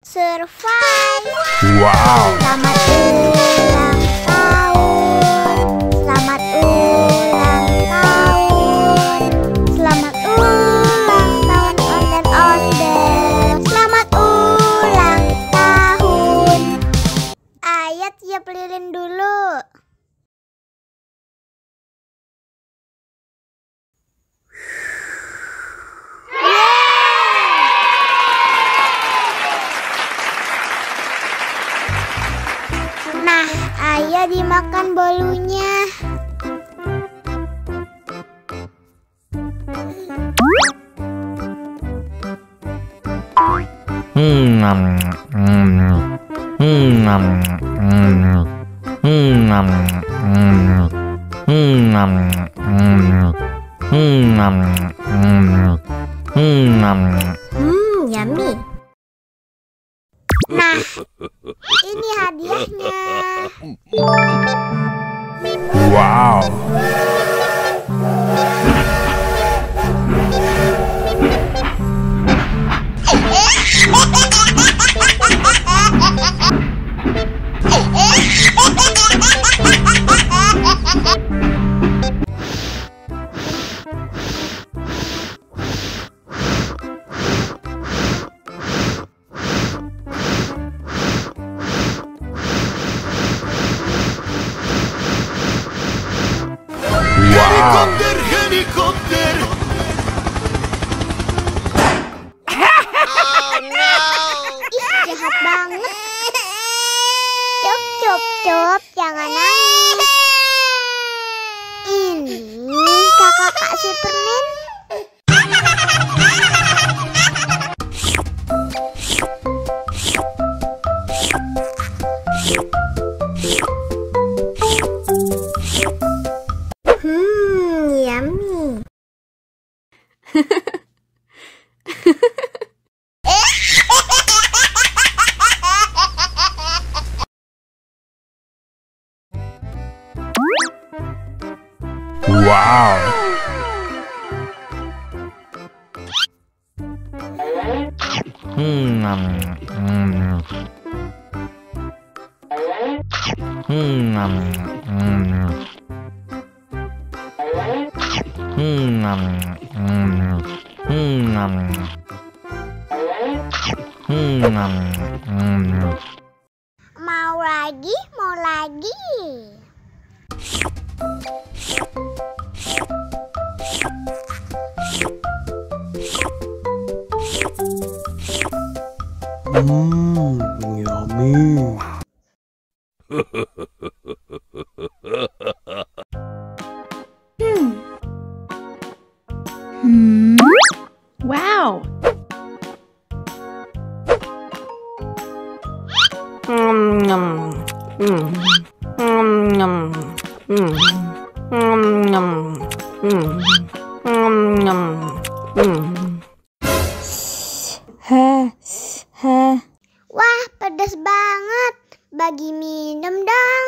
Survive. Wow. Selamat ulang tahun. Selamat ulang tahun. Selamat ulang tahun ondel-ondel. Selamat ulang tahun. Ayat tiup lilin dulu. Nah, ayah dimakan bolunya. Yummy. Nah, ini hadiahnya. Wow. Helikopter, helikopter. Ih, jahat banget. Cup, cup, cup, jangan nangis. Ini kakak kasih permen. Yummy. Wow. Mau lagi, mau lagi. Yummy. Wow. Wah, pedas banget. Bagi minum dong.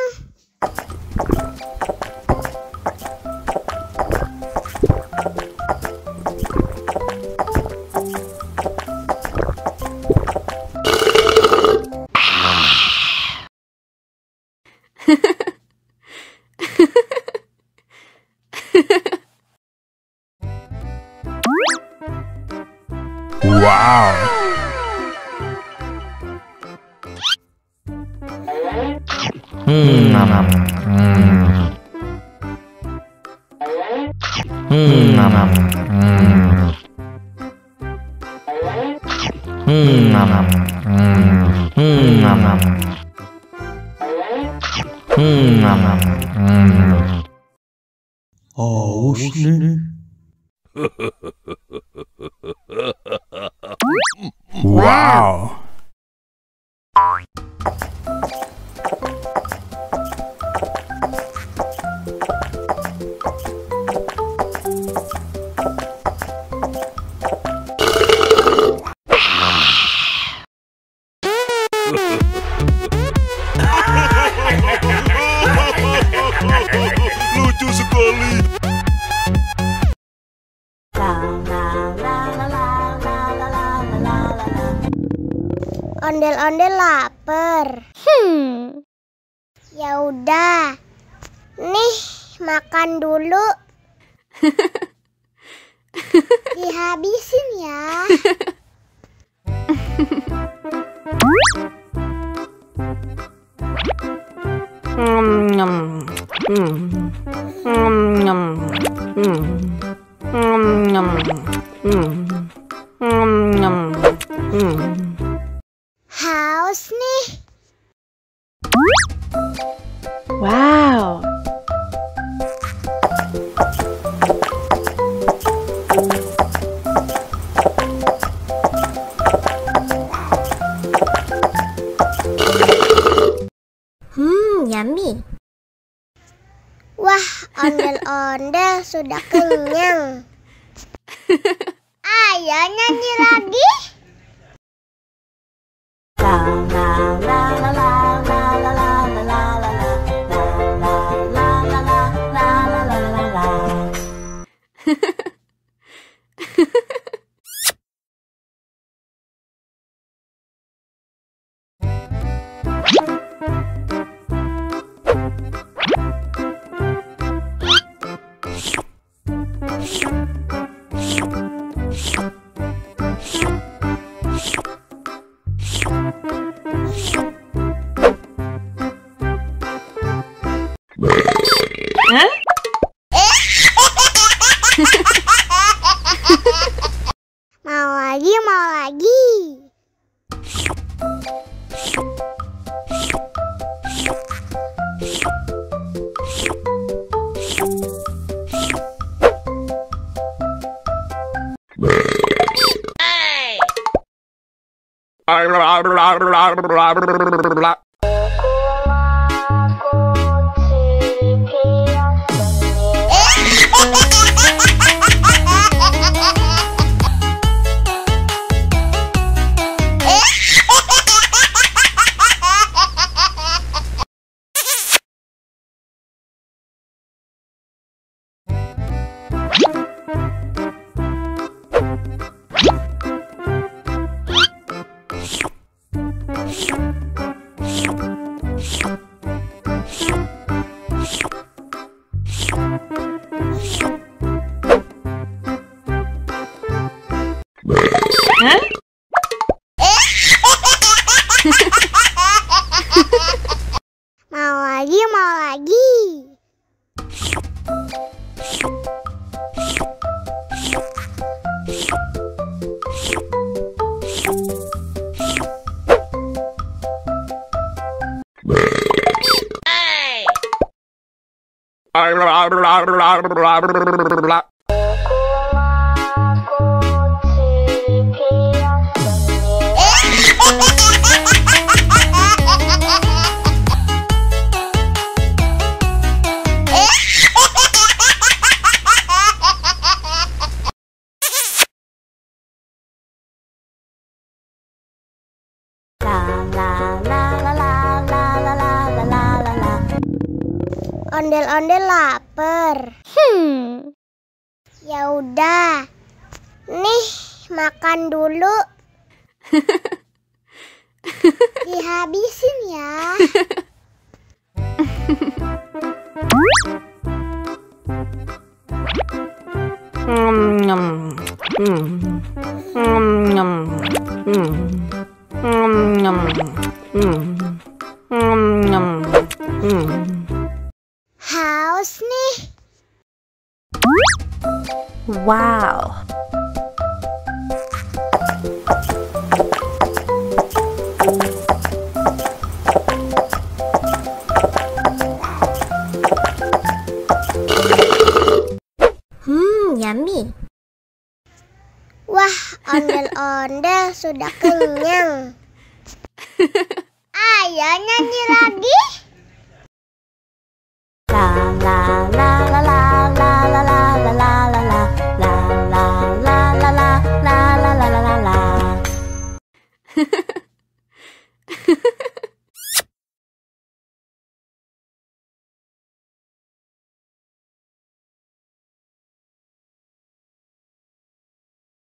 Wow. Haus nih. Wow. Lucu sekali. La la la la la la la la la la la. Ondel-ondel lapar. Ya udah. Nih, makan dulu. Dihabisin ya. Haus nih. Wow. Yummy. Wah, ondel-ondel sudah kenyang. Ayo nyanyi lagi. Mau lagi, mau lagi. Mau lagi, mau lagi. Ondel-ondel lapar. Ya udah. Nih, makan dulu. Dihabisin ya. Haus nih. Wow. Yummy. Wah, ondel-ondel sudah kenyang. Ayo nyanyi lagi. La la la